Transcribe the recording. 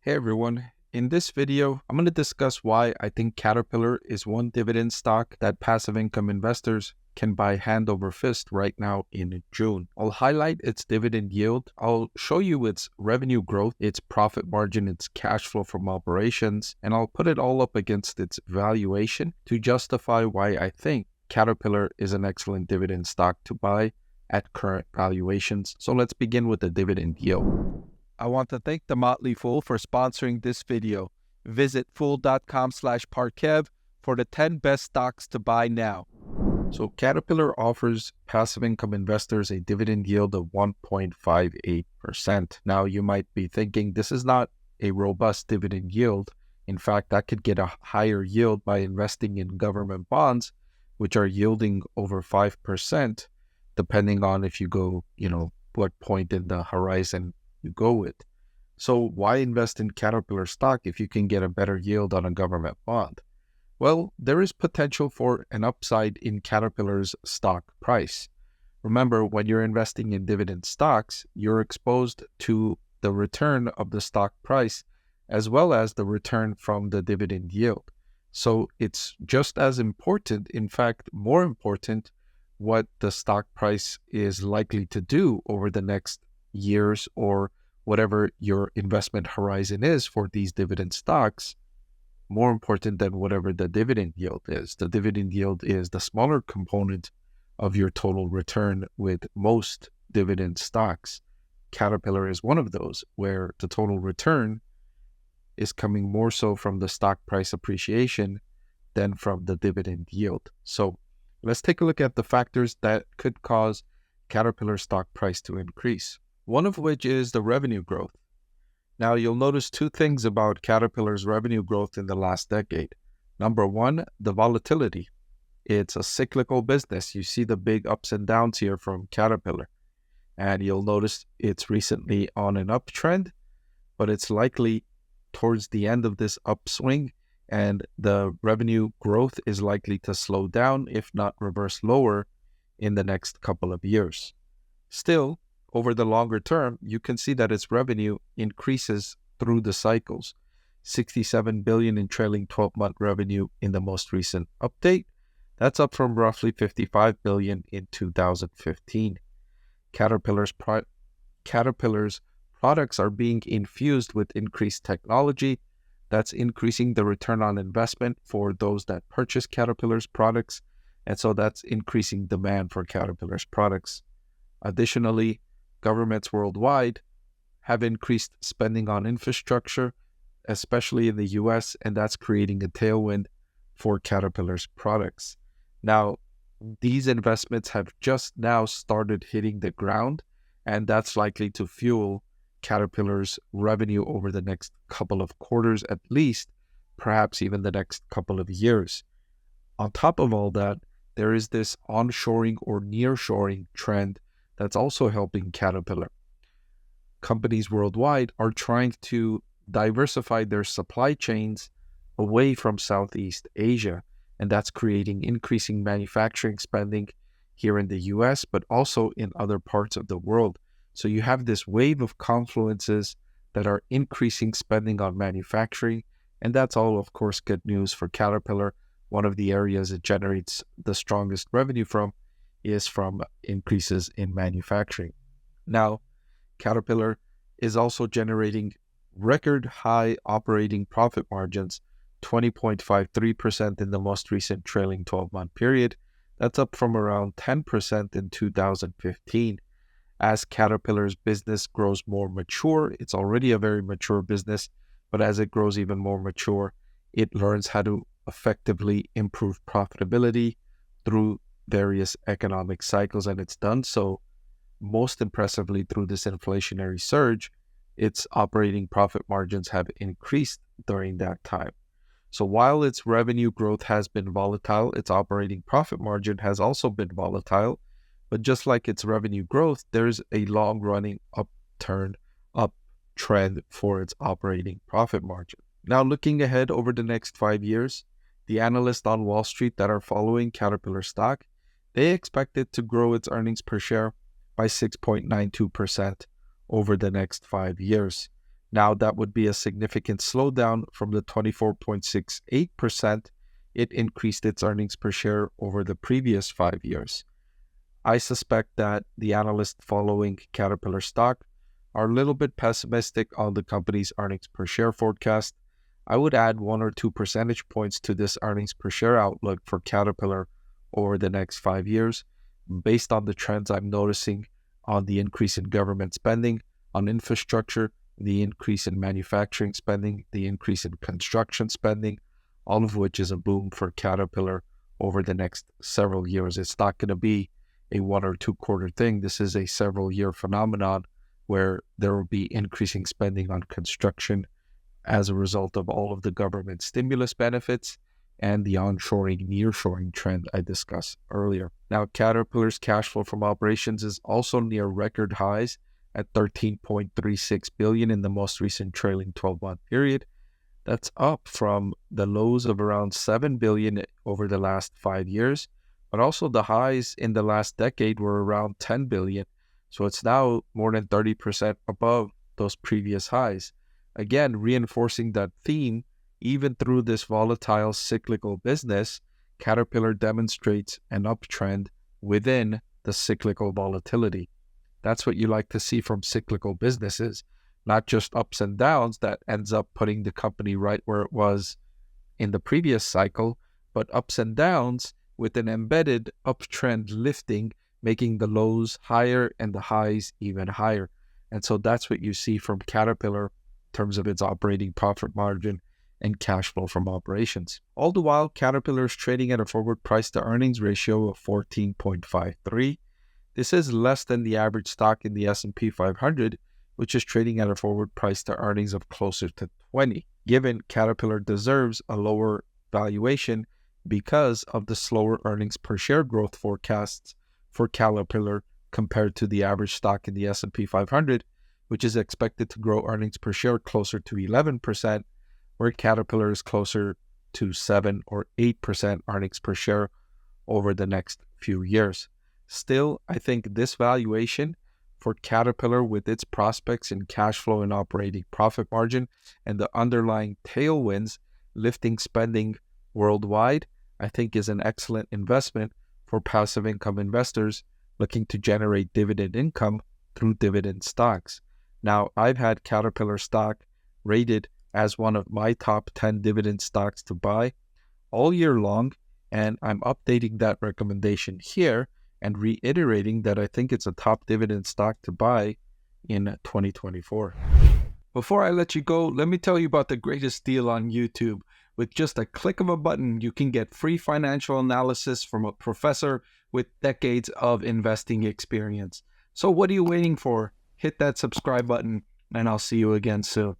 Hey everyone, in this video, I'm going to discuss why I think Caterpillar is one dividend stock that passive income investors can buy hand over fist right now in June. I'll highlight its dividend yield. I'll show you its revenue growth, its profit margin, its cash flow from operations, and I'll put it all up against its valuation to justify why I think Caterpillar is an excellent dividend stock to buy at current valuations. So let's begin with the dividend yield. I want to thank the Motley Fool for sponsoring this video. Visit fool.com/Parkev for the 10 best stocks to buy now. So Caterpillar offers passive income investors a dividend yield of 1.58%. Now you might be thinking this is not a robust dividend yield. In fact, that could get a higher yield by investing in government bonds, which are yielding over 5%, depending on if you go, what point in the horizon you go with. So why invest in Caterpillar stock if you can get a better yield on a government bond? Well, there is potential for an upside in Caterpillar's stock price. Remember, when you're investing in dividend stocks, you're exposed to the return of the stock price as well as the return from the dividend yield. So it's just as important, in fact, more important, what the stock price is likely to do over the next years or whatever your investment horizon is for these dividend stocks, more important than whatever the dividend yield is. The dividend yield is the smaller component of your total return with most dividend stocks. Caterpillar is one of those where the total return is coming more so from the stock price appreciation than from the dividend yield. So let's take a look at the factors that could cause Caterpillar stock price to increase. One of which is the revenue growth. Now, you'll notice two things about Caterpillar's revenue growth in the last decade. Number one, the volatility. It's a cyclical business. You see the big ups and downs here from Caterpillar. And you'll notice it's recently on an uptrend, but it's likely towards the end of this upswing, and the revenue growth is likely to slow down, if not reverse lower, in the next couple of years. Still, over the longer term, you can see that its revenue increases through the cycles. $67 billion in trailing 12-month revenue in the most recent update. That's up from roughly $55 billion in 2015. Caterpillar's products are being infused with increased technology. That's increasing the return on investment for those that purchase Caterpillar's products. And so that's increasing demand for Caterpillar's products. Additionally, governments worldwide have increased spending on infrastructure, especially in the US, and that's creating a tailwind for Caterpillar's products. Now, these investments have just now started hitting the ground, and that's likely to fuel Caterpillar's revenue over the next couple of quarters at least, perhaps even the next couple of years. On top of all that, there is this onshoring or nearshoring trend that's also helping Caterpillar. Companies worldwide are trying to diversify their supply chains away from Southeast Asia, and that's creating increasing manufacturing spending here in the US, but also in other parts of the world. So you have this wave of confluences that are increasing spending on manufacturing, and that's all, of course, good news for Caterpillar. One of the areas it generates the strongest revenue from is from increases in manufacturing. Now, Caterpillar is also generating record high operating profit margins, 20.53% in the most recent trailing 12-month period. That's up from around 10% in 2015. As Caterpillar's business grows more mature, it's already a very mature business, but as it grows even more mature, it learns how to effectively improve profitability through various economic cycles, and it's done so most impressively through this inflationary surge. Its operating profit margins have increased during that time. So while its revenue growth has been volatile, its operating profit margin has also been volatile. But just like its revenue growth, there's a long-running uptrend for its operating profit margin. Now, looking ahead over the next 5 years, the analysts on Wall Street that are following Caterpillar stock, they expect it to grow its earnings per share by 6.92% over the next 5 years. Now, that would be a significant slowdown from the 24.68% it increased its earnings per share over the previous 5 years. I suspect that the analysts following Caterpillar stock are a little bit pessimistic on the company's earnings per share forecast. I would add 1 or 2 percentage points to this earnings per share outlook for Caterpillar over the next 5 years, based on the trends I'm noticing on the increase in government spending on infrastructure, the increase in manufacturing spending, the increase in construction spending, all of which is a boom for Caterpillar over the next several years. It's not going to be a 1 or 2 quarter thing. This is a several year phenomenon where there will be increasing spending on construction as a result of all of the government stimulus benefits and the onshoring, nearshoring trend I discussed earlier. Now, Caterpillar's cash flow from operations is also near record highs at $13.36 billion in the most recent trailing 12-month period. That's up from the lows of around $7 billion over the last 5 years, but also the highs in the last decade were around $10 billion. So it's now more than 30% above those previous highs. Again, reinforcing that theme, even through this volatile cyclical business, Caterpillar demonstrates an uptrend within the cyclical volatility. That's what you like to see from cyclical businesses, not just ups and downs that ends up putting the company right where it was in the previous cycle, but ups and downs with an embedded uptrend lifting, making the lows higher and the highs even higher. And so that's what you see from Caterpillar in terms of its operating profit margin and cash flow from operations. All the while, Caterpillar is trading at a forward price to earnings ratio of 14.53. This is less than the average stock in the S&P 500, which is trading at a forward price to earnings of closer to 20. Given Caterpillar deserves a lower valuation because of the slower earnings per share growth forecasts for Caterpillar compared to the average stock in the S&P 500, which is expected to grow earnings per share closer to 11%, where Caterpillar is closer to 7 or 8% earnings per share over the next few years. Still, I think this valuation for Caterpillar, with its prospects in cash flow and operating profit margin and the underlying tailwinds lifting spending worldwide, I think is an excellent investment for passive income investors looking to generate dividend income through dividend stocks. Now, I've had Caterpillar stock rated as one of my top 10 dividend stocks to buy all year long, and I'm updating that recommendation here and reiterating that I think it's a top dividend stock to buy in 2024. Before I let you go, let me tell you about the greatest deal on YouTube. With just a click of a button, you can get free financial analysis from a professor with decades of investing experience. So what are you waiting for? Hit that subscribe button, and I'll see you again soon.